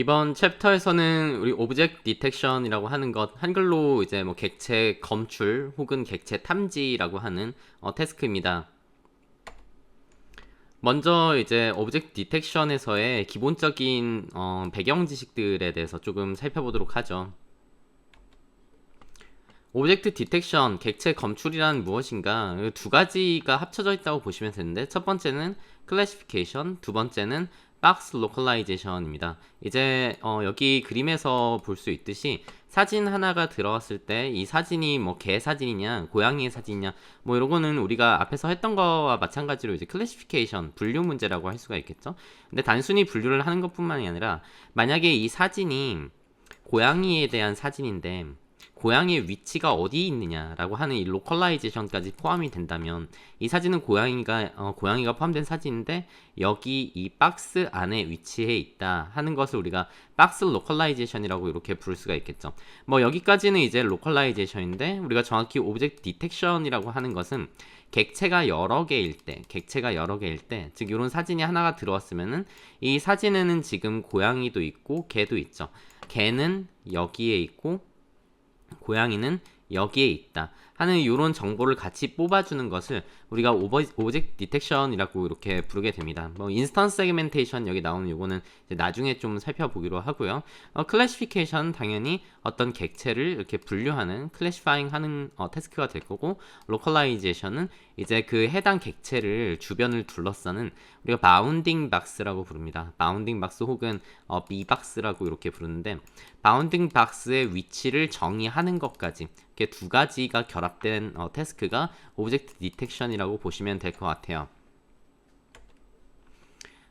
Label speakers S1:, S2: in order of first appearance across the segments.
S1: 이번 챕터에서는 우리 오브젝트 디텍션이라고 하는 것, 한글로 이제 뭐 객체 검출 혹은 객체 탐지라고 하는 태스크입니다. 먼저 이제 오브젝트 디텍션에서의 기본적인 배경 지식들에 대해서 조금 살펴보도록 하죠. 오브젝트 디텍션, 객체 검출이란 무엇인가? 두 가지가 합쳐져 있다고 보시면 되는데, 첫 번째는 클래시피케이션, 두 번째는 박스 로컬라이제이션입니다. 이제 여기 그림에서 볼 수 있듯이 사진 하나가 들어왔을 때 이 사진이 뭐 개 사진이냐 고양이의 사진이냐 뭐 이런 거는 우리가 앞에서 했던 거와 마찬가지로 이제 클래시피케이션 분류 문제라고 할 수가 있겠죠. 근데 단순히 분류를 하는 것뿐만이 아니라 만약에 이 사진이 고양이에 대한 사진인데 고양이의 위치가 어디에 있느냐라고 하는 이 로컬라이제이션까지 포함이 된다면 이 사진은 고양이가 포함된 사진인데 여기 이 박스 안에 위치해 있다 하는 것을 우리가 박스 로컬라이제이션이라고 이렇게 부를 수가 있겠죠. 뭐 여기까지는 이제 로컬라이제이션인데 우리가 정확히 오브젝트 디텍션이라고 하는 것은 객체가 여러 개일 때, 즉 이런 사진이 하나가 들어왔으면은 이 사진에는 지금 고양이도 있고 개도 있죠. 개는 여기에 있고 고양이는 여기에 있다 하는 이런 정보를 같이 뽑아주는 것을 우리가 오브젝트 디텍션이라고 이렇게 부르게 됩니다. 뭐 인스턴스 세그멘테이션 여기 나오는 요거는 이제 나중에 좀 살펴보기로 하고요. 클래시피케이션 당연히 어떤 객체를 이렇게 분류하는 클래시파잉 하는 태스크가 될 거고, 로컬라이제이션은 이제 그 해당 객체를 주변을 둘러싸는 우리가 바운딩 박스라고 부릅니다. 바운딩 박스 혹은 비박스라고 이렇게 부르는데, 바운딩 박스의 위치를 정의하는 것까지 이렇게 두 가지가 결합된 태스크가 오브젝트 디텍션이라고 보시면 될 것 같아요.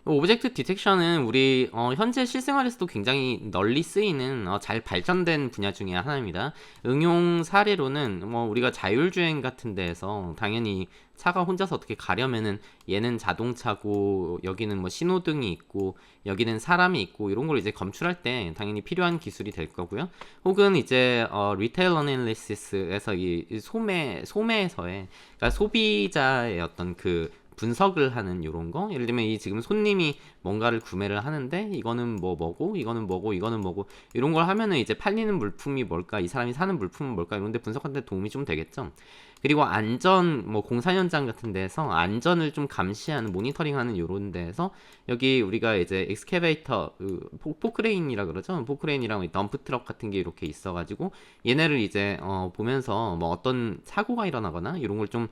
S1: 오브젝트 디텍션은 우리 현재 실생활에서도 굉장히 널리 쓰이는 잘 발전된 분야 중에 하나입니다. 응용 사례로는 뭐 우리가 자율주행 같은 데에서 당연히 차가 혼자서 어떻게 가려면은 얘는 자동차고 여기는 뭐 신호등이 있고 여기는 사람이 있고 이런 걸 이제 검출할 때 당연히 필요한 기술이 될 거고요. 혹은 이제 리테일 어널리시스에서 이 소매에서의 그러니까 소비자의 어떤 그 분석을 하는 이런 거, 예를 들면 이 지금 손님이 뭔가를 구매를 하는데 이거는 뭐고 이거는 뭐고 이거는 뭐고 이런 걸 하면은 이제 팔리는 물품이 뭘까, 이 사람이 사는 물품은 뭘까, 이런 데 분석하는 데 도움이 좀 되겠죠. 그리고 안전, 뭐 공사 현장 같은 데서 안전을 좀 감시하는, 모니터링하는 이런 데에서 여기 우리가 이제 엑스케베이터, 포크레인이라 그러죠. 포크레인이랑 덤프 트럭 같은 게 이렇게 있어가지고 얘네를 이제 보면서 뭐 어떤 사고가 일어나거나 이런 걸 좀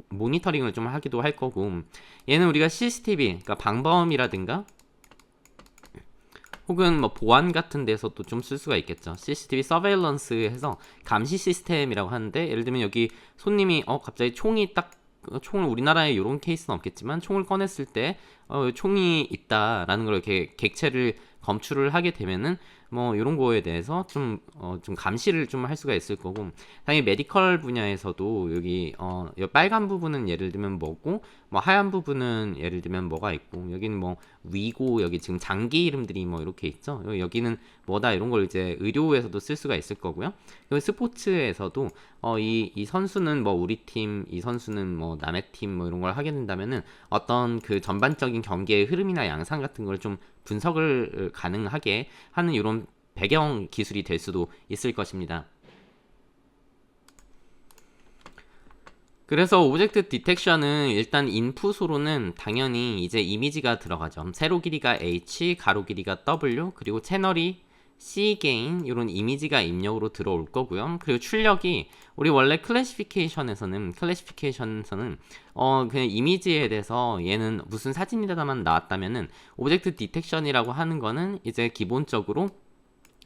S1: 모니터링을 좀 하기도 할 거고, 얘는 우리가 CCTV, 그러니까 방범이라든가 혹은 뭐 보안 같은 데서도 좀 쓸 수가 있겠죠. CCTV 서베일런스 해서 감시 시스템이라고 하는데, 예를 들면 여기 손님이 갑자기 총을 우리나라에 이런 케이스는 없겠지만 총을 꺼냈을 때 총이 있다라는 걸 이렇게 객체를 검출을 하게 되면은 뭐 이런 거에 대해서 좀 감시를 좀 할 수가 있을 거고, 당연히 메디컬 분야에서도 여기 빨간 부분은 예를 들면 뭐고, 뭐 하얀 부분은 예를 들면 뭐가 있고, 여기는 뭐 위고, 여기 지금 장기 이름들이 뭐 이렇게 있죠. 여기는 뭐다, 이런 걸 이제 의료에서도 쓸 수가 있을 거고요. 그리고 스포츠에서도 이 선수는 뭐 우리 팀, 이 선수는 뭐 남의 팀, 뭐 이런 걸 하게 된다면은 어떤 그 전반적인 경기의 흐름이나 양상 같은 걸 좀 분석을 가능하게 하는 이런 배경 기술이 될 수도 있을 것입니다. 그래서 오브젝트 디텍션은 일단 인풋으로는 당연히 이제 이미지가 들어가죠. 세로 길이가 H, 가로 길이가 W, 그리고 채널이 C 게인, 이런 이미지가 입력으로 들어올 거고요. 그리고 출력이 우리 원래 클래시피케이션에서는 그냥 이미지에 대해서 얘는 무슨 사진이다만 나왔다면은, 오브젝트 디텍션이라고 하는 거는 이제 기본적으로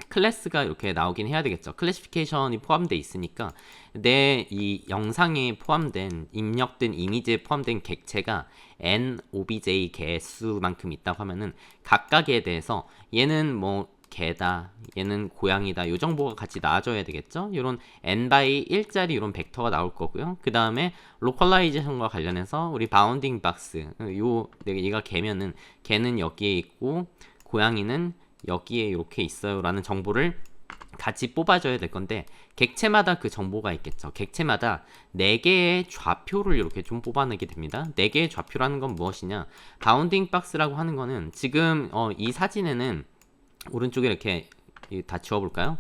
S1: 클래스가 이렇게 나오긴 해야 되겠죠. 클래시피케이션이 포함되어 있으니까 내 이 영상에 포함된, 입력된 이미지에 포함된 객체가 n obj 개수만큼 있다고 하면은 각각에 대해서 얘는 뭐 개다, 얘는 고양이다, 요 정보가 같이 나와줘야 되겠죠. 이런 n by 1짜리 이런 벡터가 나올 거고요. 그 다음에 로컬라이제이션과 관련해서 우리 바운딩 박스, 얘가 개면은 개는 여기에 있고 고양이는 여기에 이렇게 있어요 라는 정보를 같이 뽑아줘야 될 건데, 객체마다 그 정보가 있겠죠. 객체마다 4개의 좌표를 이렇게 좀 뽑아내게 됩니다. 4개의 좌표라는 건 무엇이냐, 바운딩 박스라고 하는 거는 지금 이 사진에는 오른쪽에 이렇게 다 지워볼까요?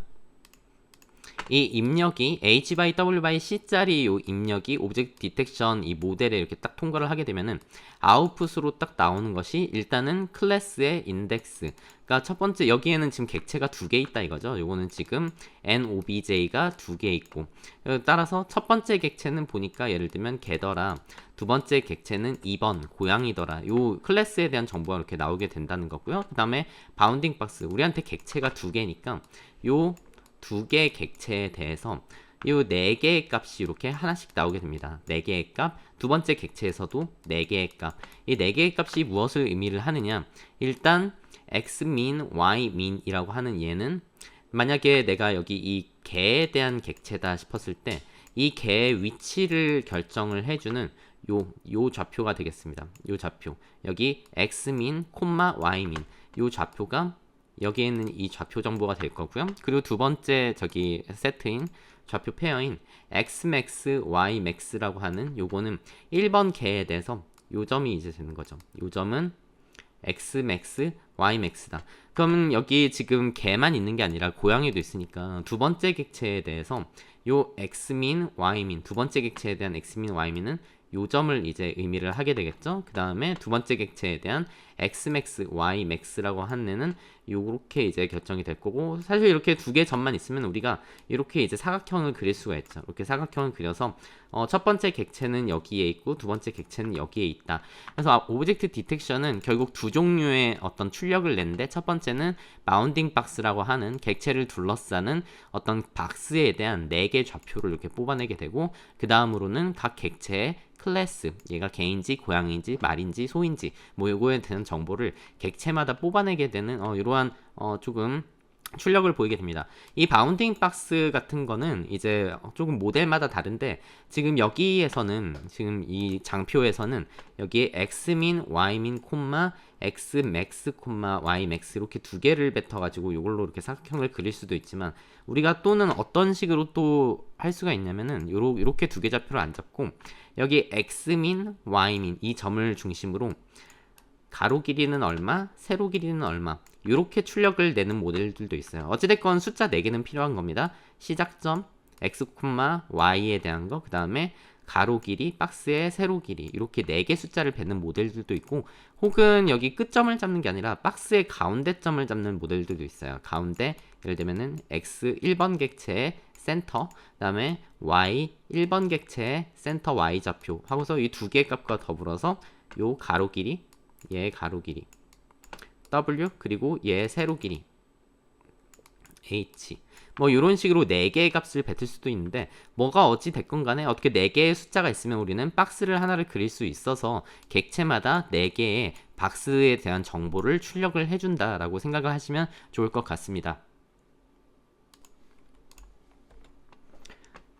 S1: 이 입력이 H by W by C짜리 요 입력이 오브젝트 디텍션 이 모델에 이렇게 딱 통과를 하게 되면은 아웃풋으로 딱 나오는 것이 일단은 클래스의 인덱스. 그러니까 첫 번째 여기에는 지금 객체가 두 개 있다 이거죠. 요거는 지금 nobj가 두 개 있고 따라서 첫 번째 객체는 보니까 예를 들면 개더라. 두 번째 객체는 2번 고양이더라. 요 클래스에 대한 정보가 이렇게 나오게 된다는 거고요. 그 다음에 바운딩 박스 우리한테 객체가 두 개니까 요 두 개의 객체에 대해서 이 네 개의 값이 이렇게 하나씩 나오게 됩니다. 네 개의 값, 두 번째 객체에서도 네 개의 값. 이 네 개의 값이 무엇을 의미를 하느냐? 일단 xmin, ymin 이라고 하는 얘는 만약에 내가 여기 이 개에 대한 객체다 싶었을 때 이 개의 위치를 결정을 해주는 요 좌표가 되겠습니다. 요 좌표. 여기 xmin, ymin. 요 좌표가 여기에 있는 이 좌표 정보가 될 거고요. 그리고 두 번째 저기 세트인 좌표 페어인 xmax, ymax라고 하는 요거는 1번 개에 대해서 요 점이 이제 되는 거죠. 요 점은 xmax, ymax다. 그러면 여기 지금 개만 있는 게 아니라 고양이도 있으니까 두 번째 객체에 대해서 요 xmin, ymin 두 번째 객체에 대한 xmin, ymin은 요 점을 이제 의미를 하게 되겠죠. 그 다음에 두 번째 객체에 대한 xmax, ymax라고 하는 애는 요렇게 이제 결정이 될 거고 사실 이렇게 두 개 점만 있으면 우리가 이렇게 이제 사각형을 그릴 수가 있죠. 이렇게 사각형을 그려서 첫 번째 객체는 여기에 있고 두 번째 객체는 여기에 있다. 그래서 오브젝트 디텍션은 결국 두 종류의 어떤 출력을 낸데 첫 번째는 바운딩 박스라고 하는 객체를 둘러싸는 어떤 박스에 대한 4개 좌표를 이렇게 뽑아내게 되고 그 다음으로는 각 객체의 클래스, 얘가 개인지 고양이인지 말인지 소인지 뭐 요거에 대한 정보를 객체마다 뽑아내게 되는 이러한 조금 출력을 보이게 됩니다. 이 바운딩 박스 같은 거는 이제 조금 모델마다 다른데 지금 여기에서는 지금 이 장표에서는 여기에 xmin, ymin, xmax, ymax 이렇게 두 개를 뱉어 가지고 이걸로 이렇게 사각형을 그릴 수도 있지만 우리가 또는 어떤 식으로 또 할 수가 있냐면은 요렇게 두 개 좌표를 안 잡고 여기 xmin, ymin 이 점을 중심으로 가로 길이는 얼마, 세로 길이는 얼마 이렇게 출력을 내는 모델들도 있어요. 어찌됐건 숫자 4개는 필요한 겁니다. 시작점, x, y에 대한 거, 그 다음에 가로 길이, 박스의 세로 길이 이렇게 4개 숫자를 뱉는 모델들도 있고 혹은 여기 끝점을 잡는 게 아니라 박스의 가운데 점을 잡는 모델들도 있어요. 가운데 예를 들면은 x 1번 객체의 센터, 그 다음에 y 1번 객체의 센터 y 좌표 하고서 이 두 개의 값과 더불어서 요 가로 길이, 얘 가로 길이 w 그리고 얘 세로 길이 h 뭐 이런 식으로 4개의 값을 뱉을 수도 있는데 뭐가 어찌 됐건 간에 어떻게 4개의 숫자가 있으면 우리는 박스를 하나를 그릴 수 있어서 객체마다 4개의 박스에 대한 정보를 출력을 해준다 라고 생각을 하시면 좋을 것 같습니다.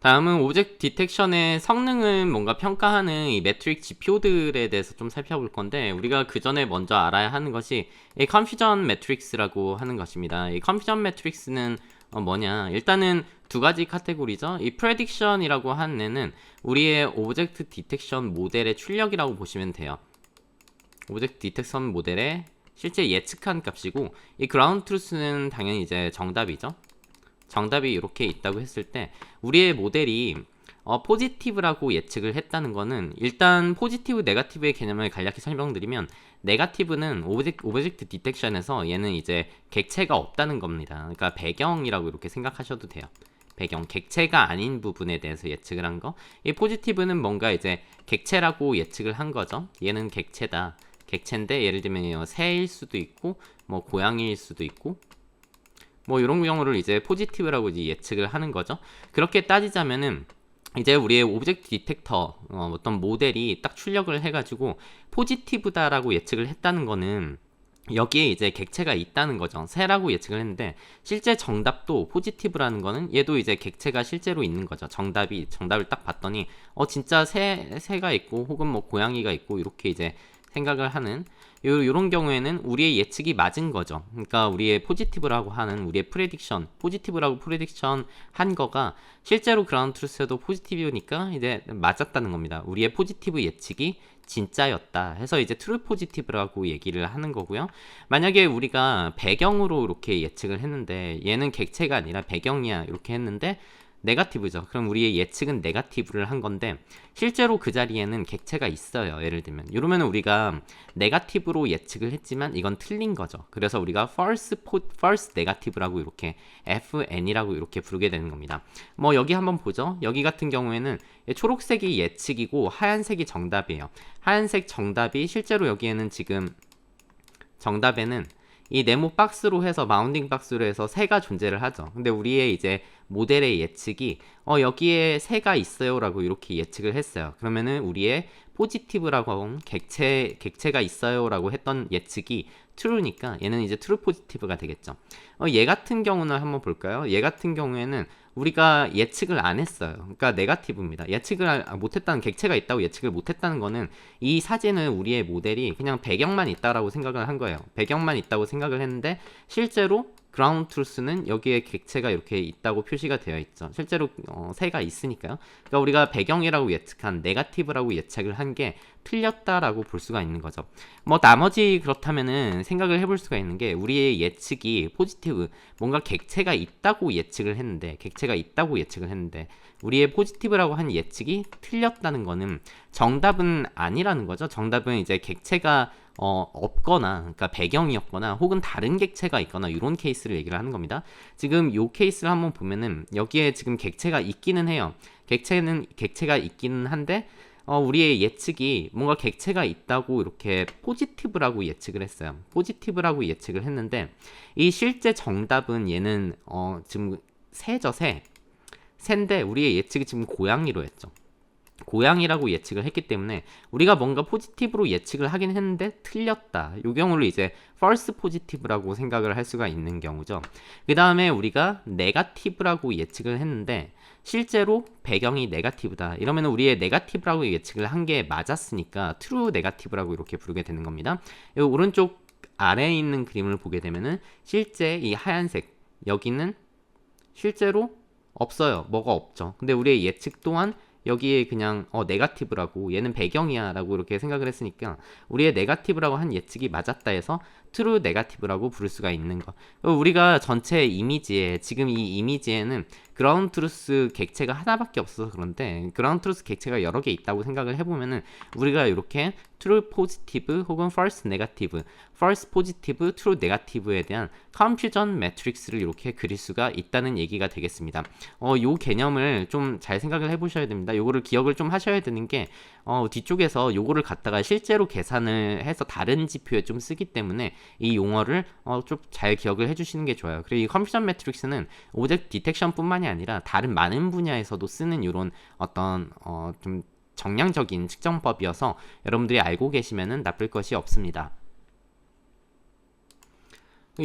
S1: 다음은 오브젝트 디텍션의 성능을 뭔가 평가하는 이 매트릭 지표들에 대해서 좀 살펴볼 건데 우리가 그 전에 먼저 알아야 하는 것이 이 컨퓨전 매트릭스라고 하는 것입니다. 이 컨퓨전 매트릭스는 뭐냐? 일단은 두 가지 카테고리죠. 이 프레딕션이라고 하는 애는 우리의 오브젝트 디텍션 모델의 출력이라고 보시면 돼요. 오브젝트 디텍션 모델의 실제 예측한 값이고 이 그라운드 트루스는 당연히 이제 정답이죠. 정답이 이렇게 있다고 했을 때 우리의 모델이 포지티브라고 예측을 했다는 거는 일단 포지티브, 네거티브의 개념을 간략히 설명드리면 네거티브는 오브젝트 디텍션에서 얘는 이제 객체가 없다는 겁니다. 그러니까 배경이라고 이렇게 생각하셔도 돼요. 배경, 객체가 아닌 부분에 대해서 예측을 한 거. 이 포지티브는 뭔가 이제 객체라고 예측을 한 거죠. 얘는 객체다. 객체인데 예를 들면 새일 수도 있고 뭐 고양이일 수도 있고 뭐 이런 경우를 이제 포지티브라고 이제 예측을 하는 거죠. 그렇게 따지자면은 이제 우리의 오브젝트 디텍터 어떤 모델이 딱 출력을 해가지고 포지티브다라고 예측을 했다는 거는 여기에 이제 객체가 있다는 거죠. 새라고 예측을 했는데 실제 정답도 포지티브라는 거는 얘도 이제 객체가 실제로 있는 거죠. 정답을 딱 봤더니 진짜 새가 있고 혹은 뭐 고양이가 있고 이렇게 이제 생각을 하는 요런 경우에는 우리의 예측이 맞은 거죠. 그러니까 우리의 포지티브라고 하는 우리의 프레딕션, 포지티브라고 프레딕션 한 거가 실제로 그라운드 트루스에도 포지티브니까 이제 맞았다는 겁니다. 우리의 포지티브 예측이 진짜였다 해서 이제 트루 포지티브라고 얘기를 하는 거고요. 만약에 우리가 배경으로 이렇게 예측을 했는데 얘는 객체가 아니라 배경이야 이렇게 했는데 네거티브죠. 그럼 우리의 예측은 네거티브를 한 건데 실제로 그 자리에는 객체가 있어요. 예를 들면 이러면 우리가 네거티브로 예측을 했지만 이건 틀린 거죠. 그래서 우리가 false negative라고 이렇게 FN이라고 이렇게 부르게 되는 겁니다. 뭐 여기 한번 보죠. 여기 같은 경우에는 초록색이 예측이고 하얀색이 정답이에요. 하얀색 정답이 실제로 여기에는 지금 정답에는 이 네모 박스로 해서 마운딩 박스로 해서 새가 존재를 하죠. 근데 우리의 이제 모델의 예측이 여기에 새가 있어요 라고 이렇게 예측을 했어요. 그러면은 우리의 포지티브라고 한 객체가 있어요 라고 했던 예측이 true니까 얘는 이제 true positive가 되겠죠. 얘 같은 경우는 한번 볼까요? 얘 같은 경우에는 우리가 예측을 안 했어요. 그러니까 네거티브입니다. 예측을 못했다는 객체가 있다고 예측을 못했다는 거는 이 사진은 우리의 모델이 그냥 배경만 있다라고 생각을 한 거예요. 배경만 있다고 생각을 했는데 실제로 그라운드 트루스는 여기에 객체가 이렇게 있다고 표시가 되어 있죠. 실제로 새가 있으니까요. 그러니까 우리가 배경이라고 예측한 네거티브라고 예측을 한 게 틀렸다라고 볼 수가 있는 거죠. 뭐 나머지 그렇다면은 생각을 해볼 수가 있는 게 우리의 예측이 포지티브 뭔가 객체가 있다고 예측을 했는데 우리의 포지티브라고 한 예측이 틀렸다는 거는 정답은 아니라는 거죠. 정답은 이제 객체가 없거나 그러니까 배경이었거나 혹은 다른 객체가 있거나 이런 케이스를 얘기를 하는 겁니다. 지금 요 케이스를 한번 보면은 여기에 지금 객체가 있기는 해요. 객체가 있기는 한데 우리의 예측이 뭔가 객체가 있다고 이렇게 포지티브라고 예측을 했어요. 포지티브라고 예측을 했는데 이 실제 정답은 얘는 지금 새죠, 새인데 우리의 예측이 지금 고양이로 했죠. 고양이라고 예측을 했기 때문에 우리가 뭔가 포지티브로 예측을 하긴 했는데 틀렸다. 이 경우를 이제 false positive라고 생각을 할 수가 있는 경우죠. 그 다음에 우리가 네거티브라고 예측을 했는데 실제로 배경이 네거티브다. 이러면 우리의 네거티브라고 예측을 한 게 맞았으니까 true negative라고 이렇게 부르게 되는 겁니다. 이 오른쪽 아래에 있는 그림을 보게 되면은 실제 이 하얀색 여기는 실제로 없어요. 뭐가 없죠. 근데 우리의 예측 또한 여기에 그냥 네거티브라고 얘는 배경이야 라고 이렇게 생각을 했으니까 우리의 네거티브라고 한 예측이 맞았다 해서 true negative라고 부를 수가 있는 거. 우리가 전체 이미지에 지금 이 이미지에는 그라운드 트루스 객체가 하나밖에 없어서 그런데 그라운드 트루스 객체가 여러 개 있다고 생각을 해보면은 우리가 이렇게 true positive 혹은 false negative, false positive, true negative에 대한 confusion matrix를 이렇게 그릴 수가 있다는 얘기가 되겠습니다. 요 개념을 좀 잘 생각을 해보셔야 됩니다. 요거를 기억을 좀 하셔야 되는 게 뒤쪽에서 요거를 갖다가 실제로 계산을 해서 다른 지표에 좀 쓰기 때문에 이 용어를 좀 잘 기억을 해주시는 게 좋아요. 그리고 이 컨퓨전 매트릭스는 오브젝트 디텍션뿐만이 아니라 다른 많은 분야에서도 쓰는 이런 어떤 좀 정량적인 측정법이어서 여러분들이 알고 계시면은 나쁠 것이 없습니다.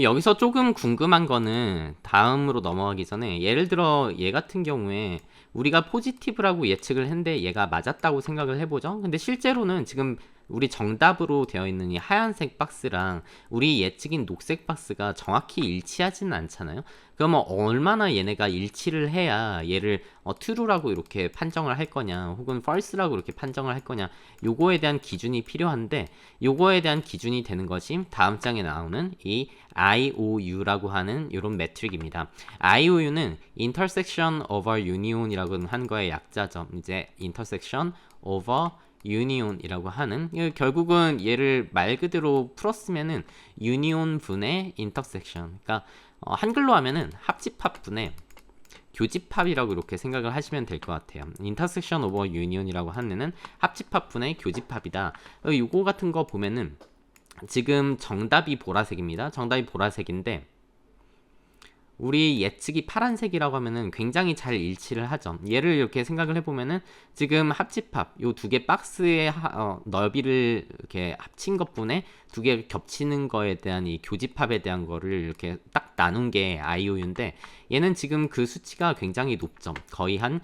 S1: 여기서 조금 궁금한 거는 다음으로 넘어가기 전에 예를 들어 얘 같은 경우에 우리가 포지티브라고 예측을 했는데 얘가 맞았다고 생각을 해보죠. 근데 실제로는 지금 우리 정답으로 되어 있는 이 하얀색 박스랑 우리 예측인 녹색 박스가 정확히 일치하지는 않잖아요. 그러면 얼마나 얘네가 일치를 해야 얘를 true라고 이렇게 판정을 할 거냐 혹은 false라고 이렇게 판정을 할 거냐 요거에 대한 기준이 필요한데 요거에 대한 기준이 되는 것이 다음 장에 나오는 이 IOU라고 하는 이런 매트릭입니다. IOU는 intersection over union이라고 한 거의 약자죠. 이제 intersection over union이라고 하는 결국은 얘를 말 그대로 풀었으면은 union 분의 intersection 그러니까 한글로 하면은 합집합 분의 교집합이라고 이렇게 생각을 하시면 될 것 같아요. intersection over union이라고 하는 합집합 분의 교집합이다. 요거 같은 거 보면은 지금 정답이 보라색입니다. 정답이 보라색인데 우리 예측이 파란색이라고 하면은 굉장히 잘 일치를 하죠. 얘를 이렇게 생각을 해보면은 지금 합집합 요 두 개 박스의 넓이를 이렇게 합친 것분에 두 개 겹치는 거에 대한 이 교집합에 대한 거를 이렇게 딱 나눈 게 IOU인데 얘는 지금 그 수치가 굉장히 높죠. 거의 한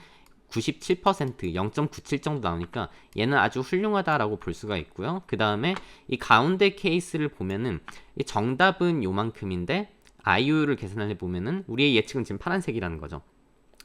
S1: 97%, 0.97 정도 나오니까 얘는 아주 훌륭하다라고 볼 수가 있고요. 그 다음에 이 가운데 케이스를 보면은 이 정답은 요만큼인데 IOU를 계산을 해보면은 우리의 예측은 지금 파란색이라는 거죠.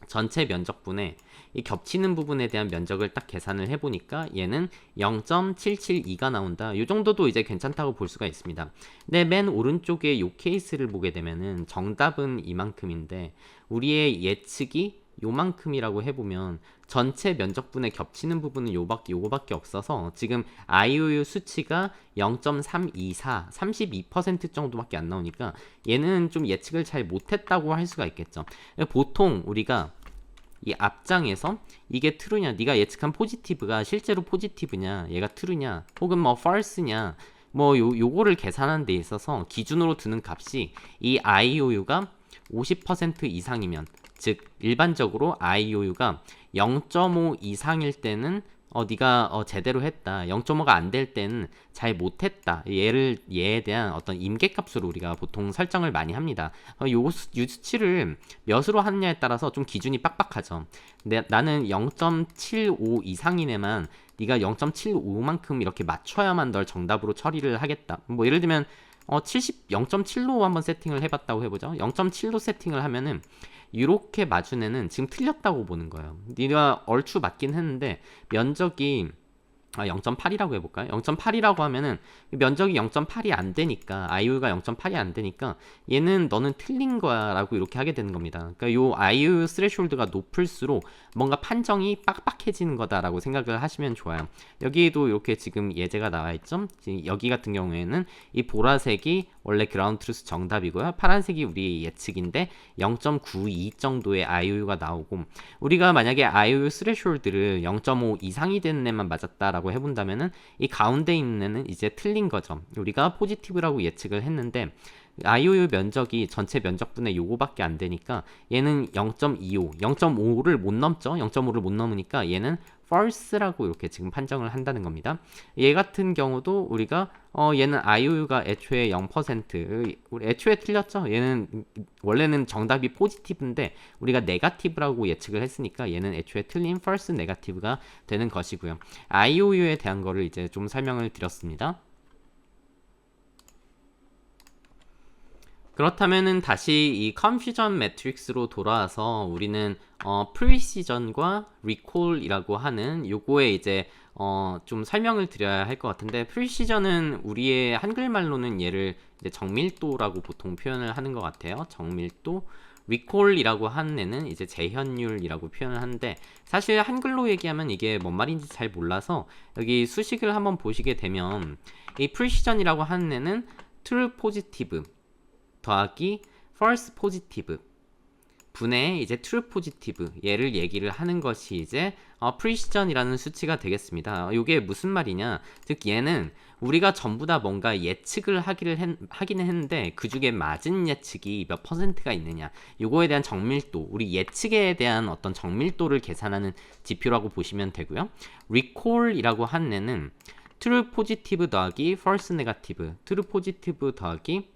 S1: 전체 면적분에 이 겹치는 부분에 대한 면적을 딱 계산을 해보니까 얘는 0.772가 나온다. 이 정도도 이제 괜찮다고 볼 수가 있습니다. 근데 맨 오른쪽에 이 케이스를 보게 되면은 정답은 이만큼인데 우리의 예측이 요만큼이라고 해보면 전체 면적분에 겹치는 부분은 요거밖에 없어서 지금 IOU 수치가 0.324, 32% 정도밖에 안 나오니까 얘는 좀 예측을 잘 못했다고 할 수가 있겠죠. 보통 우리가 이 앞장에서 이게 true냐, 네가 예측한 포지티브가 실제로 포지티브냐, 얘가 true냐, 혹은 뭐 false냐, 뭐 요거를 계산하는 데 있어서 기준으로 두는 값이 이 IOU가 50% 이상이면, 즉 일반적으로 IOU가 0.5 이상일 때는 네가 제대로 했다. 0.5가 안 될 때는 잘 못했다. 얘에 대한 어떤 임계값으로 우리가 보통 설정을 많이 합니다. 요 수치를 몇으로 하느냐에 따라서 좀 기준이 빡빡하죠. 근데 나는 0.75 이상이네만 네가 0.75만큼 이렇게 맞춰야만 널 정답으로 처리를 하겠다. 뭐 예를 들면 0.7로 한번 세팅을 해봤다고 해보죠. 0.7로 세팅을 하면은 이렇게 맞춘 애는 지금 틀렸다고 보는 거예요. 네가 얼추 맞긴 했는데 면적이 0.8이라고 해볼까요? 0.8이라고 하면은 면적이 0.8이 안 되니까 IOU가 0.8이 안 되니까 얘는 너는 틀린 거야 라고 이렇게 하게 되는 겁니다. 그러니까 요 IOU 스레숄드가 높을수록 뭔가 판정이 빡빡해지는 거다라고 생각을 하시면 좋아요. 여기에도 이렇게 지금 예제가 나와 있죠. 여기 같은 경우에는 이 보라색이 원래 그라운드 트루스 정답이고요. 파란색이 우리 예측인데 0.92 정도의 IOU가 나오고, 우리가 만약에 IOU 스레숄드를 0.5 이상이 되는 애만 맞았다라고 해본다면은 이 가운데 있는 애는 이제 틀린 거죠. 우리가 포지티브라고 예측을 했는데 IOU 면적이 전체 면적분의 요거밖에 안 되니까 얘는 0.25, 0.5를 못 넘죠. 0.5를 못 넘으니까 얘는 false라고 이렇게 지금 판정을 한다는 겁니다. 얘 같은 경우도 우리가 얘는 IOU가 애초에 0%, 우리 애초에 틀렸죠. 얘는 원래는 정답이 포지티브인데 우리가 네거티브라고 예측을 했으니까 얘는 애초에 틀린 false 네거티브가 되는 것이고요. IOU에 대한 거를 이제 좀 설명을 드렸습니다. 그렇다면은 다시 이 컨퓨전 매트릭스로 돌아와서 우리는 프리시전과 리콜이라고 하는 요거에 이제 좀 설명을 드려야 할 것 같은데, 프리시전은 우리의 한글말로는 얘를 이제 정밀도라고 보통 표현을 하는 것 같아요. 정밀도. 리콜이라고 하는 애는 이제 재현율이라고 표현을 하는데, 사실 한글로 얘기하면 이게 뭔 말인지 잘 몰라서 여기 수식을 한번 보시게 되면 이 프리시전이라고 하는 애는 true positive 더하기 false positive 분의 이제 true positive 얘를 얘기를 하는 것이 이제 precision이라는 수치가 되겠습니다. 이게 무슨 말이냐, 즉 얘는 우리가 전부 다 뭔가 예측을 하기는 했는데 그 중에 맞은 예측이 몇 %가 있느냐, 요거에 대한 정밀도, 우리 예측에 대한 어떤 정밀도를 계산하는 지표라고 보시면 되고요. recall이라고 하는 애는 true positive 더하기 false negative, true positive 더하기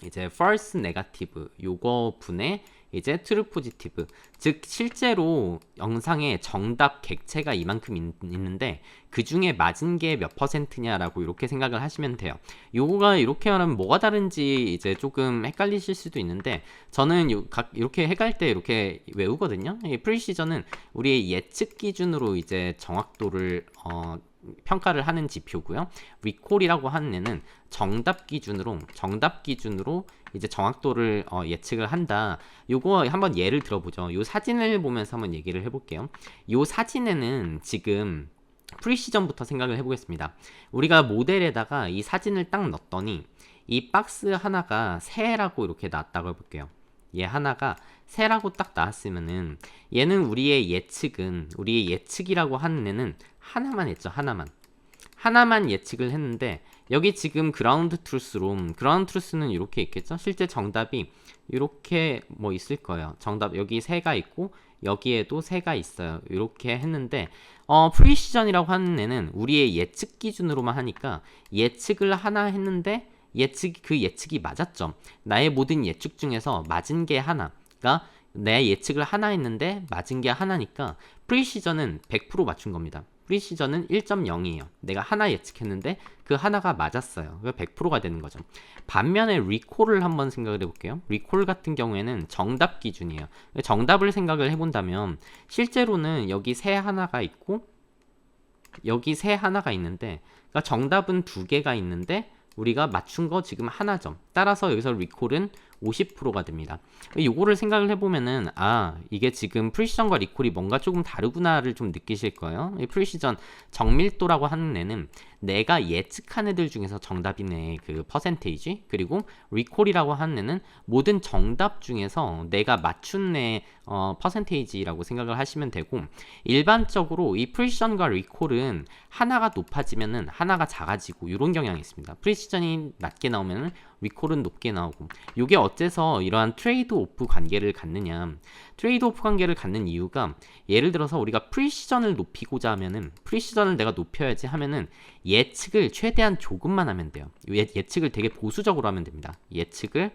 S1: 이제 false negative 요거 분의 이제 true positive, 즉 실제로 영상에 정답 객체가 이만큼 있는데 그 중에 맞은 게 몇 %냐라고 이렇게 생각을 하시면 돼요. 요거가 이렇게 말하면 뭐가 다른지 이제 조금 헷갈리실 수도 있는데, 저는 이렇게 헷갈릴 때 이렇게 외우거든요. 이 프리시전은 우리의 예측 기준으로 이제 정확도를 평가를 하는 지표고요. 리콜이라고 하는 애는 정답 기준으로 이제 정확도를 예측을 한다. 요거 한번 예를 들어보죠. 요 사진을 보면서 한번 얘기를 해볼게요. 요 사진에는 지금 프리시전부터 생각을 해보겠습니다. 우리가 모델에다가 이 사진을 딱 넣었더니 이 박스 하나가 새라고 이렇게 나왔다고 해볼게요. 얘 하나가 새라고 딱 나왔으면은 얘는 우리의 예측이라고 하는 애는 하나만 했죠. 하나만 예측을 했는데, 여기 지금 그라운드 트루스는 이렇게 있겠죠. 실제 정답이 이렇게 뭐 있을 거예요. 정답 여기 새가 있고 여기에도 새가 있어요. 이렇게 했는데 프리시전이라고 하는 애는 우리의 예측 기준으로만 하니까 예측을 하나 했는데 그 예측이 맞았죠. 나의 모든 예측 중에서 맞은 게 하나가 내 예측을 하나 했는데 맞은 게 하나니까 프리시전은 100% 맞춘 겁니다. 프리시전은 1.0이에요. 내가 하나 예측했는데 그 하나가 맞았어요. 그래서 100%가 되는 거죠. 반면에 리콜을 한번 생각을 해볼게요. 리콜 같은 경우에는 정답 기준이에요. 정답을 생각을 해본다면 실제로는 여기 새 하나가 있고 여기 새 하나가 있는데, 그러니까 정답은 두 개가 있는데 우리가 맞춘 거 지금 하나점. 따라서 여기서 리콜은 50%가 됩니다. 요거를 생각을 해보면은 이게 지금 프리시전과 리콜이 뭔가 조금 다르구나를 좀 느끼실 거예요. 이 프리시전 정밀도라고 하는 애는 내가 예측한 애들 중에서 정답인 애의 그 퍼센테이지, 그리고 리콜이라고 하는 애는 모든 정답 중에서 내가 맞춘 애의 퍼센테이지라고 생각을 하시면 되고, 일반적으로 이 프리시전과 리콜은 하나가 높아지면은 하나가 작아지고 이런 경향이 있습니다. 프리시전이 낮게 나오면은 리콜은 높게 나오고, 이게 어째서 이러한 트레이드 오프 관계를 갖느냐. 트레이드 오프 관계를 갖는 이유가, 예를 들어서 우리가 프리시전을 높이고자 하면은, 프리시전을 내가 높여야지 하면은 예측을 최대한 조금만 하면 돼요. 예측을 되게 보수적으로 하면 됩니다. 예측을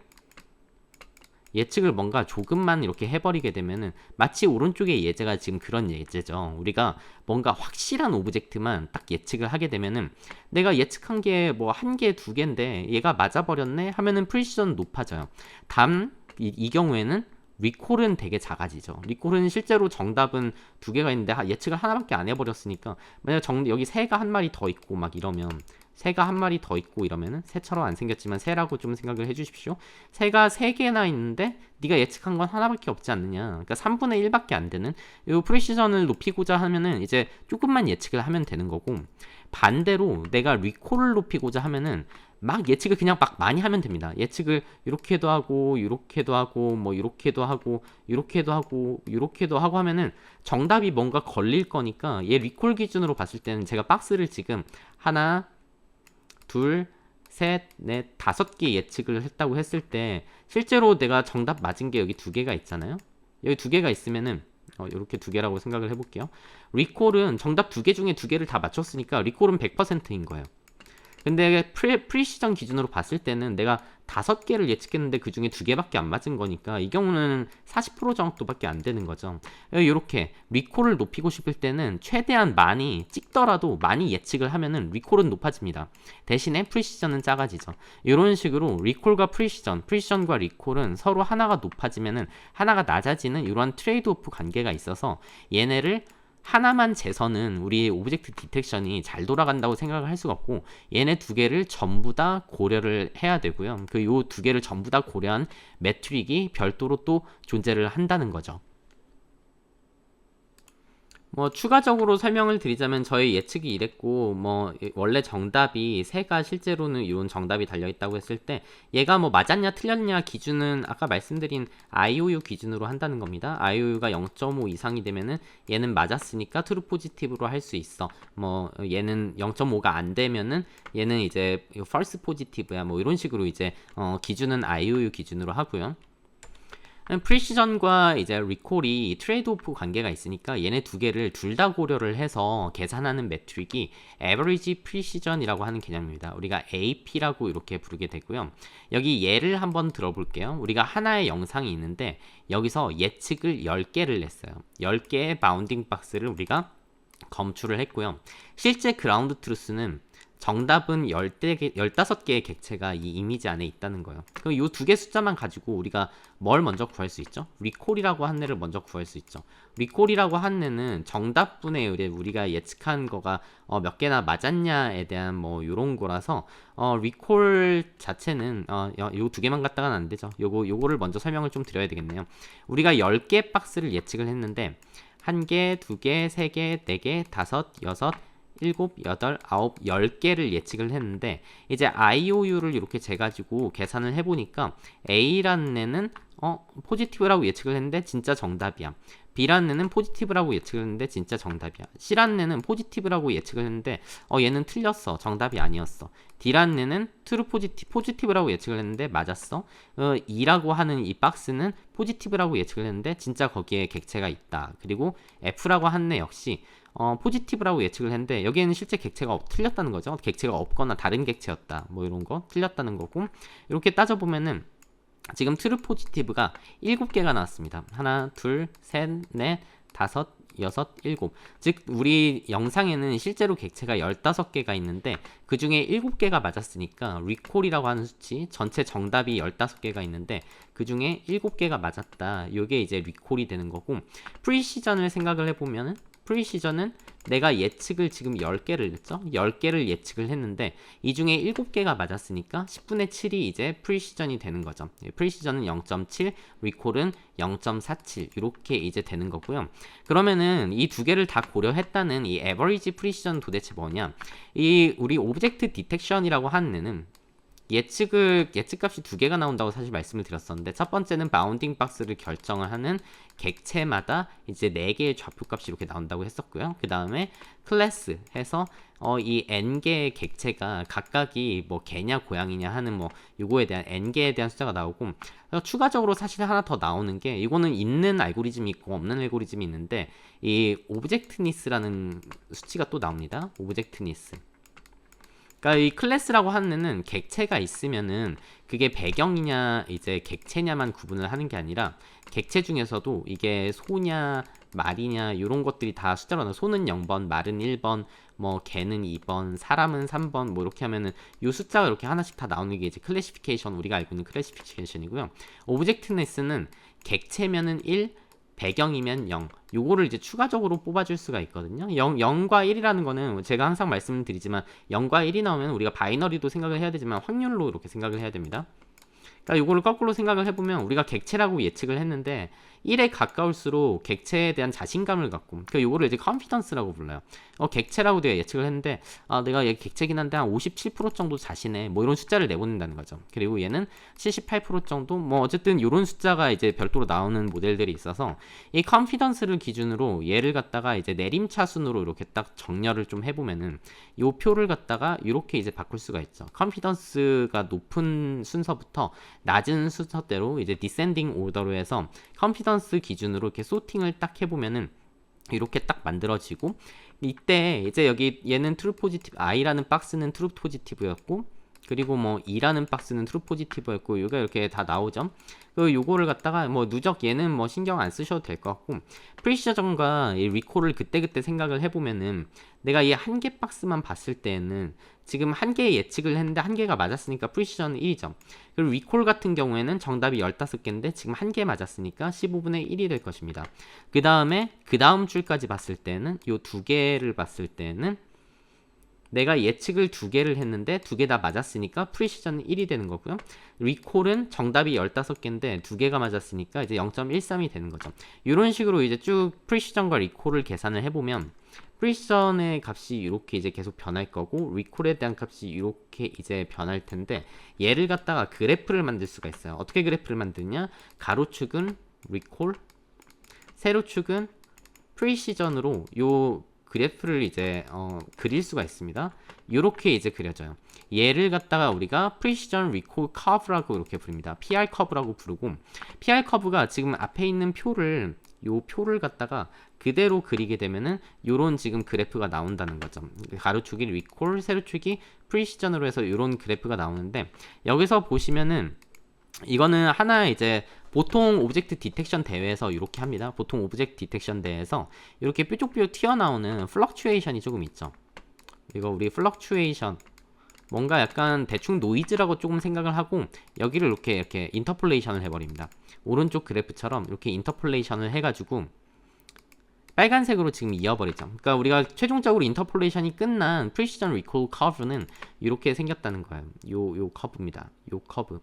S1: 뭔가 조금만 이렇게 해버리게 되면은 마치 오른쪽의 예제가 지금 그런 예제죠. 우리가 뭔가 확실한 오브젝트만 딱 예측을 하게 되면은 내가 예측한 게 뭐 한 개, 두 개인데 얘가 맞아버렸네 하면은 프리시전 높아져요. 이 경우에는 리콜은 되게 작아지죠. 리콜은 실제로 정답은 두 개가 있는데 예측을 하나밖에 안 해버렸으니까, 만약 여기 새가 한 마리 더 있고 막 이러면, 새가 한 마리 더 있고 이러면은, 새처럼 안 생겼지만 새라고 좀 생각을 해주십시오. 새가 3개나 있는데 네가 예측한 건 하나밖에 없지 않느냐. 그러니까 3분의 1밖에 안 되는, 이 프리시전을 높이고자 하면은 이제 조금만 예측을 하면 되는 거고, 반대로 내가 리콜을 높이고자 하면은 막 예측을 그냥 막 많이 하면 됩니다. 예측을 이렇게도 하고 이렇게도 하고 뭐 이렇게도 하고 이렇게도 하고 이렇게도 하고 하면은 정답이 뭔가 걸릴 거니까, 얘 리콜 기준으로 봤을 때는 제가 박스를 지금 하나, 둘, 셋, 넷, 5개 예측을 했다고 했을 때 실제로 내가 정답 맞은 게 여기 2개가 있잖아요. 여기 2개가 있으면은 이렇게 2개라고 생각을 해볼게요. 리콜은 정답 2개 중에 2개를 다 맞췄으니까 리콜은 100%인 거예요. 근데 프리시전 기준으로 봤을 때는 내가 5개를 예측했는데 그 중에 2개밖에 안 맞은 거니까 이 경우는 40% 정도밖에 안 되는 거죠. 이렇게 리콜을 높이고 싶을 때는 최대한 많이 찍더라도 많이 예측을 하면은 리콜은 높아집니다. 대신에 프리시전은 작아지죠. 이런 식으로 리콜과 프리시전과 리콜은 서로 하나가 높아지면은 하나가 낮아지는 이러한 트레이드 오프 관계가 있어서, 얘네를 하나만 재서는 우리 오브젝트 디텍션이 잘 돌아간다고 생각을 할 수가 없고, 얘네 2개를 전부 다 고려를 해야 되고요. 그 요 2개를 전부 다 고려한 매트릭이 별도로 또 존재를 한다는 거죠. 뭐 추가적으로 설명을 드리자면, 저희 예측이 이랬고, 뭐 원래 정답이 새가 실제로는 이런 정답이 달려있다고 했을 때 얘가 뭐 맞았냐 틀렸냐 기준은 아까 말씀드린 IOU 기준으로 한다는 겁니다. IOU가 0.5 이상이 되면은 얘는 맞았으니까 트루 포지티브로 할 수 있어. 뭐 얘는 0.5가 안 되면은 얘는 이제 false 포지티브야. 뭐 이런 식으로 이제 기준은 IOU 기준으로 하고요. 프리시전과 이제 리콜이 트레이드 오프 관계가 있으니까 얘네 2개를 둘 다 고려를 해서 계산하는 매트릭이 Average Precision이라고 하는 개념입니다. 우리가 AP라고 이렇게 부르게 되고요. 여기 예를 한번 들어볼게요. 우리가 하나의 영상이 있는데 여기서 예측을 10개를 냈어요. 10개의 바운딩 박스를 우리가 검출을 했고요. 실제 그라운드 트루스는 정답은 15개의 객체가 이 이미지 안에 있다는 거예요. 그럼 이 2개 숫자만 가지고 우리가 뭘 먼저 구할 수 있죠? 리콜이라고 한 애를 먼저 구할 수 있죠. 리콜이라고 한 애는 정답분에 의해 우리가 예측한 거가 몇 개나 맞았냐에 대한 뭐 요런 거라서, 리콜 자체는 요 2개만 갖다가는 안 되죠. 요거를 먼저 설명을 좀 드려야 되겠네요. 우리가 10개 박스를 예측을 했는데 1개, 2개, 3개, 4개, 5, 6, 7, 8, 9, 10개를 예측을 했는데, 이제 IOU를 이렇게 재가지고 계산을 해보니까 A라는 애는 포지티브라고 예측을 했는데 진짜 정답이야. B라는 애는 포지티브라고 예측을 했는데 진짜 정답이야. C라는 애는 포지티브라고 예측을 했는데 얘는 틀렸어. 정답이 아니었어. D라는 애는 트루 포지티브라고 예측을 했는데 맞았어. E라고 하는 이 박스는 포지티브라고 예측을 했는데 진짜 거기에 객체가 있다. 그리고 F라고 하는 애 역시 포지티브라고 예측을 했는데 여기에는 실제 객체가 틀렸다는 거죠. 객체가 없거나 다른 객체였다. 뭐 이런 거 틀렸다는 거고, 이렇게 따져보면은 지금 트루 포지티브가 7개가 나왔습니다. 하나, 둘, 셋, 넷, 다섯, 여섯, 일곱. 즉 우리 영상에는 실제로 객체가 15개가 있는데 그 중에 7개가 맞았으니까 리콜이라고 하는 수치, 전체 정답이 15개가 있는데 그 중에 7개가 맞았다. 요게 이제 리콜이 되는 거고, 프리시전을 생각을 해보면은, 프리시전은 내가 예측을 지금 10개를 했죠. 10개를 예측을 했는데 이 중에 7개가 맞았으니까 10분의 7이 이제 프리시전이 되는 거죠. 프리시전은 0.7, 리콜은 0.47 이렇게 이제 되는 거고요. 그러면은 이 두 개를 다 고려했다는 이 에버리지 프리시전 도대체 뭐냐? 이 우리 오브젝트 디텍션이라고 하는 애는 예측값이 두 개가 나온다고 사실 말씀을 드렸었는데, 첫 번째는 바운딩 박스를 결정을 하는 객체마다 이제 4개의 좌표값이 이렇게 나온다고 했었고요. 그 다음에 클래스 해서 이 n개의 객체가 각각이 뭐 개냐 고양이냐 하는 뭐 요거에 대한 n개에 대한 숫자가 나오고, 추가적으로 사실 하나 더 나오는 게, 이거는 있는 알고리즘이 있고 없는 알고리즘이 있는데 이 오브젝트니스라는 수치가 또 나옵니다. 오브젝트니스. 그러니까 이 클래스라고 하는 애는 객체가 있으면은 그게 배경이냐 이제 객체냐만 구분을 하는 게 아니라, 객체 중에서도 이게 소냐 말이냐 이런 것들이 다 숫자로 나와. 소는 0번, 말은 1번, 뭐 개는 2번, 사람은 3번, 뭐 이렇게 하면은 요 숫자가 이렇게 하나씩 다 나오는 게 이제 클래시피케이션, 우리가 알고 있는 클래시피케이션이고요. 오브젝트니스는 객체면은 1, 배경이면 0, 요거를 이제 추가적으로 뽑아줄 수가 있거든요. 0과 1이라는 거는 제가 항상 말씀드리지만 0과 1이 나오면 우리가 바이너리도 생각을 해야 되지만 확률로 이렇게 생각을 해야 됩니다. 그러니까 요거를 거꾸로 생각을 해보면, 우리가 객체라고 예측을 했는데 1에 가까울수록 객체에 대한 자신감을 갖고, 그러니까 요거를 이제 컨피던스라고 불러요. 객체라고 내가 예측을 했는데 내가 얘 객체긴 한데 한 57% 정도 자신해, 뭐 이런 숫자를 내보낸다는 거죠. 그리고 얘는 78% 정도, 뭐 어쨌든 요런 숫자가 이제 별도로 나오는 모델들이 있어서, 이 컨피던스를 기준으로 얘를 갖다가 이제 내림차순으로 이렇게 딱 정렬을 좀 해보면은 요 표를 갖다가 이렇게 이제 바꿀 수가 있죠. 컨피던스가 높은 순서부터 낮은 순서대로 이제 디센딩 오더로 해서 컨피던스 기준으로 이렇게 소팅을 딱 해보면은 이렇게 딱 만들어지고, 이때 이제 여기 얘는 트루 포지티브, i라는 박스는 트루 포지티브였고, 그리고 뭐 2라는 박스는 트루 포지티브였고, 요가 이렇게 다 나오죠. 그 요거를 갖다가 뭐 누적 얘는 뭐 신경 안 쓰셔도 될 것 같고, 프리시전과 이 리콜을 그때그때 생각을 해보면은, 내가 이 한 개 박스만 봤을 때는 지금 한 개 예측을 했는데 한 개가 맞았으니까 프리시전은 1이죠. 그리고 리콜 같은 경우에는 정답이 15개인데 지금 한 개 맞았으니까 15분의 1이 될 것입니다. 그 다음에 그 다음 줄까지 봤을 때는, 요 두 개를 봤을 때는 내가 예측을 2개를 했는데 2개 다 맞았으니까 프리시전은 1이 되는 거고요. 리콜은 정답이 15개인데 2개가 맞았으니까 이제 0.13이 되는 거죠. 이런 식으로 이제 쭉 프리시전과 리콜을 계산을 해보면, 프리시전의 값이 이렇게 이제 계속 변할 거고, 리콜에 대한 값이 이렇게 이제 변할 텐데, 얘를 갖다가 그래프를 만들 수가 있어요. 어떻게 그래프를 만드냐? 가로축은 리콜, 세로축은 프리시전으로 요 그래프를 이제 그릴 수가 있습니다. 이렇게 이제 그려져요. 얘를 갖다가 우리가 프리시전 리콜 커브라고 이렇게 부릅니다. PR 커브라고 부르고, PR 커브가 지금 앞에 있는 표를, 요 표를 갖다가 그대로 그리게 되면은 요런 지금 그래프가 나온다는 거죠. 가로축이 리콜, 세로축이 프리시전으로 해서 요런 그래프가 나오는데, 여기서 보시면은 이거는 하나 이제 보통 오브젝트 디텍션 대회에서 이렇게 합니다. 보통 오브젝트 디텍션 대회에서 이렇게 뾰족뾰족 튀어나오는 플럭추에이션이 조금 있죠. 이거 우리 플럭추에이션, 뭔가 약간 대충 노이즈라고 조금 생각을 하고, 여기를 이렇게 인터폴레이션을 해버립니다. 오른쪽 그래프처럼 이렇게 인터폴레이션을 해가지고 빨간색으로 지금 이어버리죠. 그러니까 우리가 최종적으로 인터폴레이션이 끝난 프리시전 리콜 커브는 이렇게 생겼다는 거예요. 요 커브입니다. 요 커브.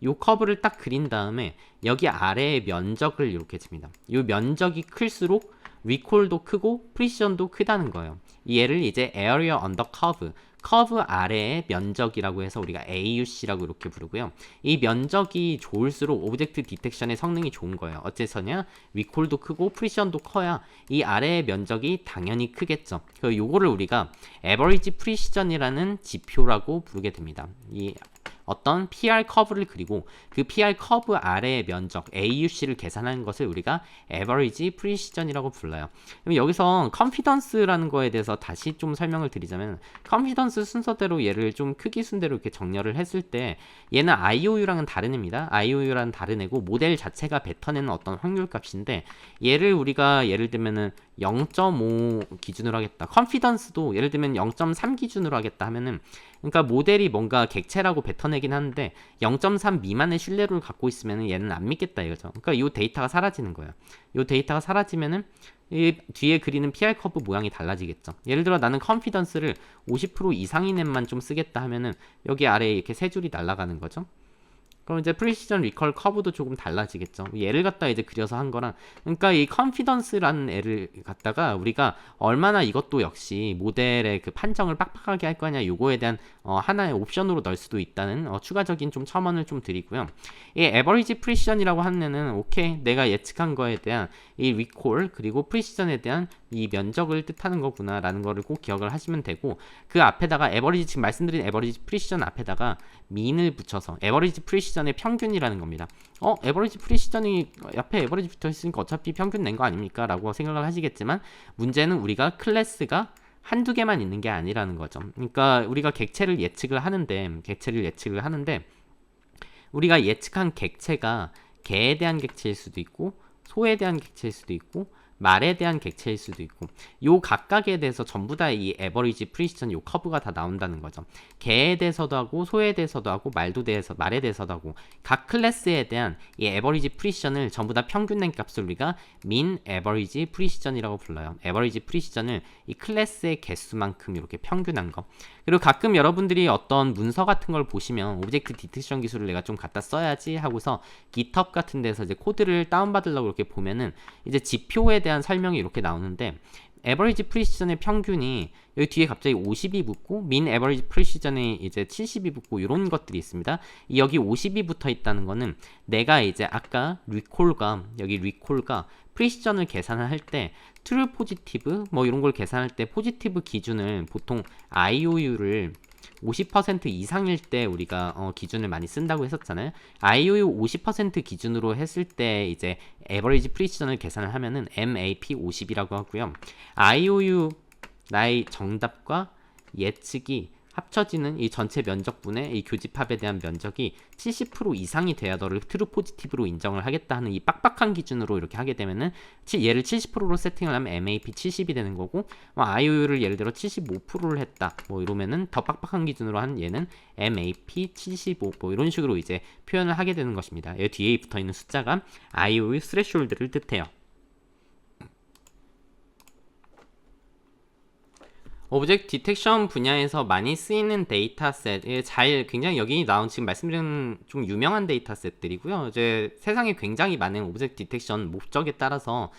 S1: 요 커브를 딱 그린 다음에 여기 아래의 면적을 이렇게 줍니다. 이 면적이 클수록 리콜도 크고 프리시전도 크다는 거예요. 얘를 이제 area under curve, 커브 아래의 면적이라고 해서 우리가 AUC라고 이렇게 부르고요. 이 면적이 좋을수록 오브젝트 디텍션의 성능이 좋은 거예요. 어째서냐? 리콜도 크고 프리시전도 커야 이 아래의 면적이 당연히 크겠죠. 요거를 우리가 average precision이라는 지표라고 부르게 됩니다. 이 어떤 PR 커브를 그리고 그 PR 커브 아래의 면적 AUC를 계산하는 것을 우리가 Average Precision이라고 불러요. 그럼 여기서 Confidence라는 거에 대해서 다시 좀 설명을 드리자면 Confidence 순서대로 얘를 좀 크기 순대로 이렇게 정렬을 했을 때 얘는 IOU랑은 다른 애입니다. IOU랑은 다른 애고 모델 자체가 뱉어내는 어떤 확률 값인데 얘를 우리가 예를 들면은 0.5 기준으로 하겠다. 컨피던스도 예를 들면 0.3 기준으로 하겠다 하면은 그러니까 모델이 뭔가 객체라고 뱉어내긴 하는데 0.3 미만의 신뢰도를 갖고 있으면은 얘는 안 믿겠다 이거죠. 그러니까 이 데이터가 사라지는 거예요. 이 데이터가 사라지면은 이 뒤에 그리는 PR 커브 모양이 달라지겠죠. 예를 들어 나는 컨피던스를 50% 이상인 앱만 좀 쓰겠다 하면은 여기 아래에 이렇게 세 줄이 날아가는 거죠. 그럼 이제 프리시전 리컬 커브도 조금 달라지겠죠. 얘를 갖다 이제 그려서 한 거랑 그러니까 이 컨피던스라는 애를 갖다가 우리가 얼마나 이것도 역시 모델의 그 판정을 빡빡하게 할 거냐 요거에 대한 하나의 옵션으로 넣을 수도 있다는 추가적인 좀 첨언을 좀 드리고요. 이 에버리지 프리시전이라고 하는 애는 오케이 내가 예측한 거에 대한 이 리콜 그리고 프리시전에 대한 이 면적을 뜻하는 거구나 라는 거를 꼭 기억을 하시면 되고 그 앞에다가 에버리지 지금 말씀드린 에버리지 프리시전 앞에다가 민을 붙여서 에버리지 프리시전의 평균이라는 겁니다. 에버리지 프리시전이 옆에 에버리지 붙어 있으니까 어차피 평균 낸 거 아닙니까? 라고 생각을 하시겠지만 문제는 우리가 클래스가 한두 개만 있는 게 아니라는 거죠. 그러니까 우리가 객체를 예측을 하는데 우리가 예측한 객체가 개에 대한 객체일 수도 있고 소에 대한 객체일 수도 있고 말에 대한 객체일 수도 있고 요 각각에 대해서 전부 다 이 에버리지 프리시전 요 커브가 다 나온다는 거죠. 개에 대해서도 하고 소에 대해서도 하고 말에 대해서도 하고 각 클래스에 대한 이 에버리지 프리시전을 전부 다 평균 낸 값을 우리가 민 에버리지 프리시전이라고 불러요. 에버리지 프리시전을 이 클래스의 개수만큼 이렇게 평균한 거. 그리고 가끔 여러분들이 어떤 문서 같은 걸 보시면 오브젝트 디텍션 기술을 내가 좀 갖다 써야지 하고서 GitHub 같은 데서 이제 코드를 다운받으려고 이렇게 보면은 이제 지표에 대한 설명이 이렇게 나오는데 에버리지 프리시전의 평균이 여기 뒤에 갑자기 50이 붙고 민 에버리지 프리시전에 이제 70이 붙고 이런 것들이 있습니다. 여기 50이 붙어 있다는 거는 내가 이제 아까 리콜과 프리시전을 계산을 할 때 트루 포지티브 뭐 이런 걸 계산할 때 포지티브 기준을 보통 IOU를 50% 이상일 때 우리가 기준을 많이 쓴다고 했었잖아요. IOU 50% 기준으로 했을 때 이제 에버리지 프리시전을 계산을 하면은 MAP 50이라고 하고요. IOU 나의 정답과 예측이 합쳐지는 이 전체 면적분의 이 교집합에 대한 면적이 70% 이상이 돼야 너를 트루 포지티브로 인정을 하겠다 하는 이 빡빡한 기준으로 이렇게 하게 되면은 얘를 70%로 세팅을 하면 MAP 70이 되는 거고 IOU를 예를 들어 75%를 했다 뭐 이러면은 더 빡빡한 기준으로 한 얘는 MAP 75 뭐 이런 식으로 이제 표현을 하게 되는 것입니다. 여기 뒤에 붙어 있는 숫자가 IOU 스레숄드를 뜻해요. 오브젝트 디텍션 분야에서 많이 쓰이는 데이터셋, 굉장히 여기 나온 지금 말씀드린 좀 유명한 데이터셋들이고요. 이제 세상에 굉장히 많은 오브젝트 디텍션 목적에 따라서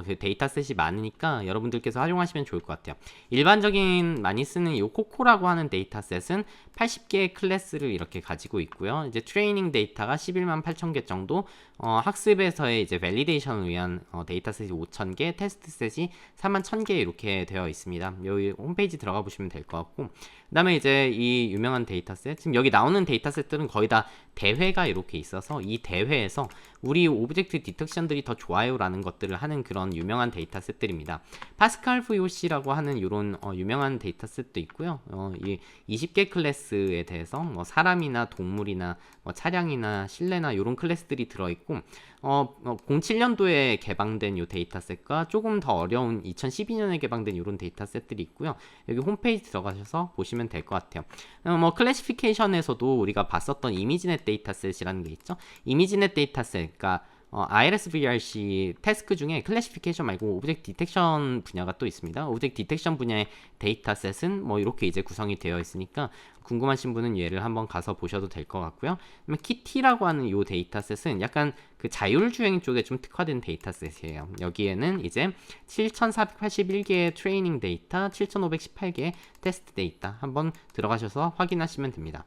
S1: 그 데이터셋이 많으니까 여러분들께서 활용하시면 좋을 것 같아요. 일반적인 많이 쓰는 이 코코라고 하는 데이터셋은 80개의 클래스를 이렇게 가지고 있고요. 이제 트레이닝 데이터가 11만 8천 개 정도, 학습에서의 이제 밸리데이션을 위한 데이터셋이 5천 개, 테스트셋이 4만 1천 개 이렇게 되어 있습니다. 여기 홈페이지 들어가 보시면 될 것 같고, 그 다음에 이제 이 유명한 데이터셋, 지금 여기 나오는 데이터셋들은 거의 다 대회가 이렇게 있어서 이 대회에서 우리 오브젝트 디텍션들이 더 좋아요 라는 것들을 하는 그런 유명한 데이터셋들입니다. 파스칼 VOC라고 하는 이런 유명한 데이터셋도 있고요. 이 20개 클래스에 대해서 뭐 사람이나 동물이나 뭐 차량이나 실내나 이런 클래스들이 들어있고 07년도에 개방된 이 데이터셋과 조금 더 어려운 2012년에 개방된 이런 데이터셋들이 있고요. 여기 홈페이지 들어가셔서 보시면 될 것 같아요. 뭐 클래시피케이션에서도 우리가 봤었던 이미지넷 데이터셋이라는 게 있죠. 이미지넷 데이터셋, 그러니까 IRSVRC 태스크 중에 클래시피케이션 말고 오브젝트 디텍션 분야가 또 있습니다. 오브젝트 디텍션 분야의 데이터셋은 뭐 이렇게 이제 구성이 되어 있으니까 궁금하신 분은 얘를 한번 가서 보셔도 될 것 같고요. 그러면 키티라고 하는 이 데이터셋은 약간 그 자율주행 쪽에 좀 특화된 데이터셋이에요. 여기에는 이제 7,481개의 트레이닝 데이터, 7,518개의 테스트 데이터 한번 들어가셔서 확인하시면 됩니다.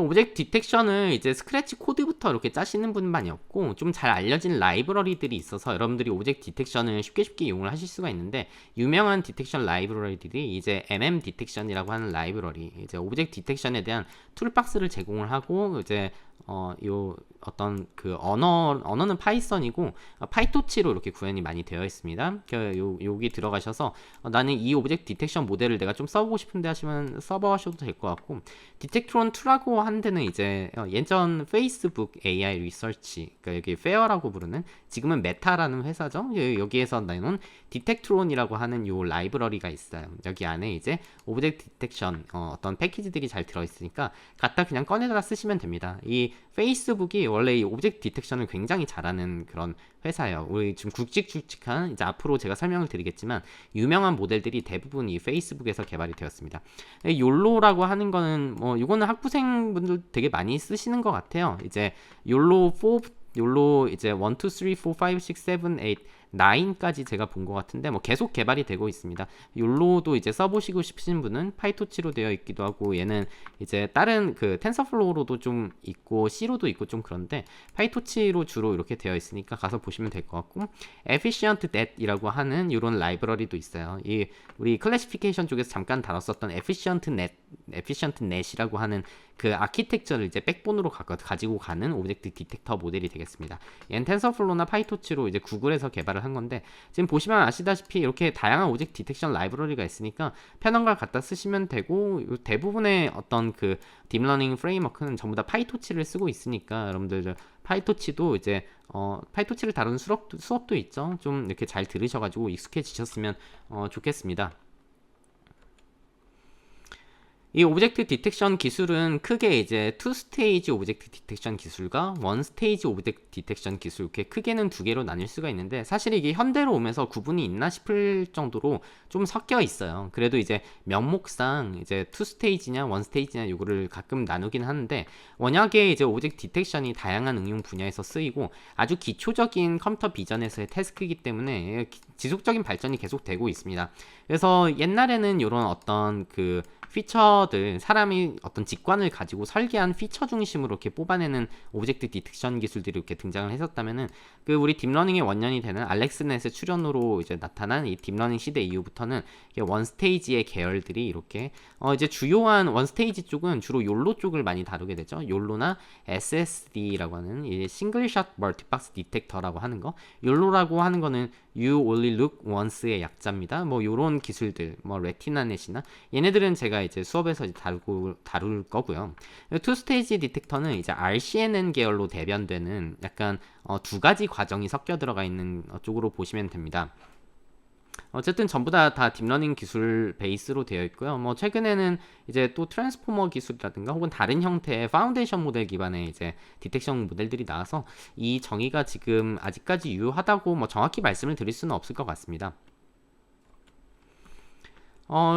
S1: 오브젝트 디텍션을 이제 스크래치 코드부터 이렇게 짜시는 분만이 없고 좀 잘 알려진 라이브러리들이 있어서 여러분들이 오브젝트 디텍션을 쉽게 이용을 하실 수가 있는데, 유명한 디텍션 라이브러리들이 이제 MM 디텍션이라고 하는 라이브러리, 이제 오브젝트 디텍션에 대한 툴박스를 제공을 하고, 이제 요 어떤 그 언어는 파이썬이고 파이토치로 이렇게 구현이 많이 되어 있습니다. 여기 들어가셔서 나는 이 오브젝트 디텍션 모델을 내가 좀 써보고 싶은데 하시면 써보셔도 될 것 같고, 디텍트론 2라고 하는 데는 이제 예전 페이스북 AI 리서치, 그러니까 여기 페어라고 부르는, 지금은 메타라는 회사죠. 여기에서 내놓은 디텍트론이라고 하는 요 라이브러리가 있어요. 여기 안에 이제 오브젝트 디텍션 어떤 패키지들이 잘 들어있으니까 갖다 그냥 꺼내다 쓰시면 됩니다. 이 페이스북이 원래 이 오브젝트 디텍션을 굉장히 잘하는 그런 회사예요. 우리 지금 굵직굵직한, 이제 앞으로 제가 설명을 드리겠지만 유명한 모델들이 대부분 이 페이스북에서 개발이 되었습니다. 욜로라고 하는 거는 이거는 학부생분들 되게 많이 쓰시는 것 같아요. 이제 욜로 이제 1, 2, 3, 4, 5, 6, 7, 8, 9까지 제가 본 것 같은데 계속 개발이 되고 있습니다. 욜로도 이제 써보시고 싶으신 분은 파이토치로 되어 있기도 하고, 얘는 이제 다른 그 텐서플로우로도 좀 있고 C로도 있고 좀 그런데 파이토치로 주로 이렇게 되어 있으니까 가서 보시면 될 것 같고, efficient net이라고 하는 이런 라이브러리도 있어요. 이 우리 클래시피케이션 쪽에서 잠깐 다뤘었던 efficient net이라고 하는 그 아키텍처를 이제 백본으로 가지고 가는 오브젝트 디텍터 모델이 되겠습니다. 얘는 텐서플로우나 파이토치로 이제 구글에서 개발을 한 건데, 지금 보시면 아시다시피 이렇게 다양한 오브젝트 디텍션 라이브러리가 있으니까 편한 걸 갖다 쓰시면 되고, 대부분의 어떤 그 딥러닝 프레임워크는 전부 다 파이토치를 쓰고 있으니까 여러분들 파이토치도 이제 파이토치를 다루는 수업도 있죠. 좀 이렇게 잘 들으셔가지고 익숙해지셨으면 좋겠습니다. 이 오브젝트 디텍션 기술은 크게 이제 2스테이지 오브젝트 디텍션 기술과 1스테이지 오브젝트 디텍션 기술, 이렇게 크게는 두 개로 나뉠 수가 있는데, 사실 이게 현대로 오면서 구분이 있나 싶을 정도로 좀 섞여 있어요. 그래도 이제 명목상 이제 2스테이지냐 1스테이지냐 요거를 가끔 나누긴 하는데, 워낙에 이제 오브젝트 디텍션이 다양한 응용 분야에서 쓰이고 아주 기초적인 컴퓨터 비전에서의 태스크이기 때문에 지속적인 발전이 계속 되고 있습니다. 그래서 옛날에는 이런 어떤 그 피처들, 사람이 어떤 직관을 가지고 설계한 피처 중심으로 이렇게 뽑아내는 오브젝트 디텍션 기술들이 이렇게 등장을 했었다면은, 그 우리 딥러닝의 원년이 되는 알렉스넷의 출현으로 이제 나타난 이 딥러닝 시대 이후부터는 원스테이지의 계열들이 이렇게 이제 주요한 원스테이지 쪽은 주로 욜로 쪽을 많이 다루게 되죠. 욜로나 SSD라고 하는 이 싱글샷 멀티박스 디텍터라고 하는 거, 욜로라고 하는 거는 You Only Look Once의 약자입니다. 요런 기술들, 레티나넷이나 얘네들은 제가 이제 수업에서 이제 다룰 거고요. 투 스테이지 디텍터는 이제 RCNN 계열로 대변되는 약간 두 가지 과정이 섞여 들어가 있는 쪽으로 보시면 됩니다. 어쨌든 전부 다 딥러닝 기술 베이스로 되어 있고요. 최근에는 이제 또 트랜스포머 기술이라든가 혹은 다른 형태의 파운데이션 모델 기반의 이제 디텍션 모델들이 나와서 이 정의가 지금 아직까지 유효하다고 정확히 말씀을 드릴 수는 없을 것 같습니다.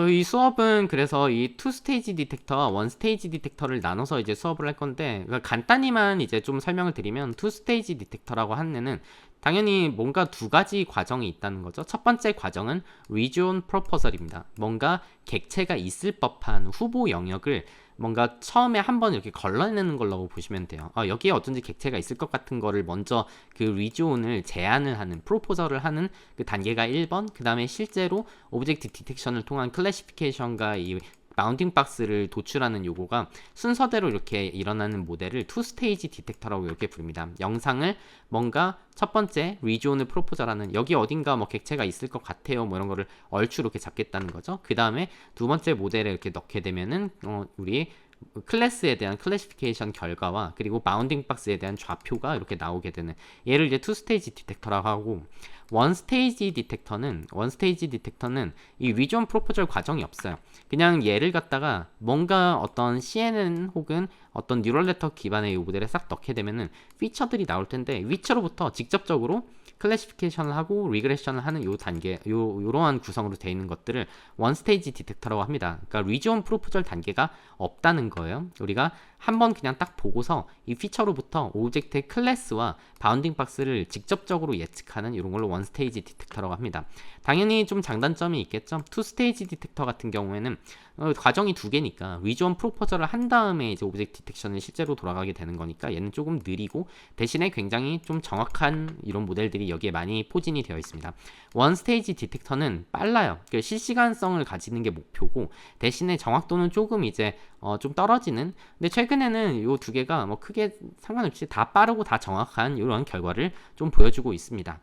S1: 이 수업은 그래서 이 2스테이지 디텍터와 1스테이지 디텍터를 나눠서 이제 수업을 할 건데, 그러니까 간단히만 이제 좀 설명을 드리면 2스테이지 디텍터라고 하는 애는 당연히 뭔가 두 가지 과정이 있다는 거죠. 첫 번째 과정은 region proposal입니다. 뭔가 객체가 있을 법한 후보 영역을 뭔가 처음에 한번 이렇게 걸러내는 걸로 보시면 돼요. 여기에 어쩐지 객체가 있을 것 같은 거를 먼저 그 리지온을 제안을 하는, 프로포저를 하는 그 단계가 1번, 그 다음에 실제로 오브젝트 디텍션을 통한 클래시피케이션과 이 바운딩 박스를 도출하는 요거가 순서대로 이렇게 일어나는 모델을 2스테이지 디텍터라고 이렇게 부릅니다. 영상을 뭔가 첫 번째 리지온을 프로포저라는, 여기 어딘가 객체가 있을 것 같아요, 이런 거를 얼추 이렇게 잡겠다는 거죠. 그 다음에 두 번째 모델에 이렇게 넣게 되면은 우리 클래스에 대한 클래시피케이션 결과와 그리고 바운딩 박스에 대한 좌표가 이렇게 나오게 되는, 얘를 이제 2스테이지 디텍터라고 하고, 원스테이지 디텍터는 이 리전 프로포절 과정이 없어요. 그냥 얘를 갖다가 뭔가 어떤 CNN 혹은 어떤 뉴럴 네트워크 기반의 이 모델에 싹 넣게 되면은 피처들이 나올 텐데, 위치로부터 직접적으로 클래시피케이션을 하고 리그레션을 하는 요 단계, 요러한 구성으로 되어 있는 것들을 원스테이지 디텍터라고 합니다. 그러니까 리지온 프로포절 단계가 없다는 거예요. 우리가 한번 그냥 딱 보고서 이 피처로부터 오브젝트의 클래스와 바운딩 박스를 직접적으로 예측하는 이런 걸로 원 스테이지 디텍터라고 합니다. 당연히 좀 장단점이 있겠죠. 투 스테이지 디텍터 같은 경우에는 과정이 두 개니까 위주원 프로포저를 한 다음에 이제 오브젝트 디텍션이 실제로 돌아가게 되는 거니까 얘는 조금 느리고 대신에 굉장히 좀 정확한 이런 모델들이 여기에 많이 포진이 되어 있습니다. 원 스테이지 디텍터는 빨라요. 실시간성을 가지는 게 목표고 대신에 정확도는 조금 이제 좀 떨어지는. 근데 최근에는 이 두 개가 뭐 크게 상관없이 다 빠르고 다 정확한 이런 결과를 좀 보여주고 있습니다.